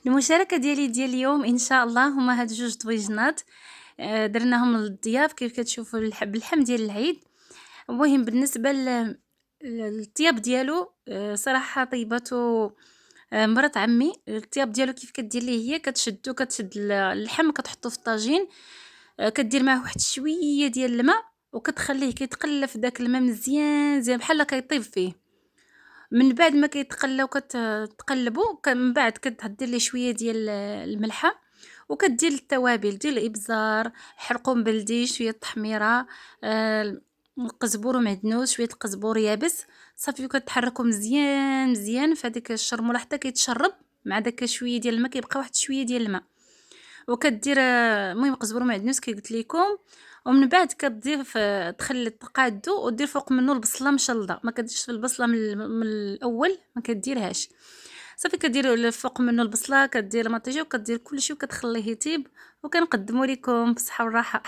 المشاركة ديال اليوم إن شاء الله هما هاد جوج طويجنات. درناهم للضياف كيف كتشوفوا باللحم ديال العيد. المهم بالنسبة للطياب ديالو، صراحة طيباتو مرات عمي. الطياب ديالو كيف كدير ليه هي كتشد اللحم كتحطو في الطاجين، كدير معاه واحد شوية ديال الماء وكتخليه كيتقلى في داك الماء مزيان مزيان بحال كيطيب فيه. من بعد ما كيتقلى تقلّبو من بعد كدير ليه شوية ديال الملحة، وكدير التوابل ديال الإبزار، حرقوم بلدي، شوية التحميرة، القزبور ومعدنوس، شوية القزبور يابس، صافي وكتحركو مزيان مزيان في هاديك الشرمولة حتى كيتشرب مع داك شوية ديال الماء، كيبقى واحد شوية ديال الماء. وكدير المهم قزبر ومعدنوس كي قلت ليكم. ومن بعد كتضيف تخلي تقادو ودير فوق منه البصلة مشلضة، ما كديرش البصلة من الأول، ما كديرهاش. صافي كدير فوق منه البصلة، كدير المطيجة وكدير كلشي وكتخليه يطيب، وكنقدمو ليكم بالصحة والراحة.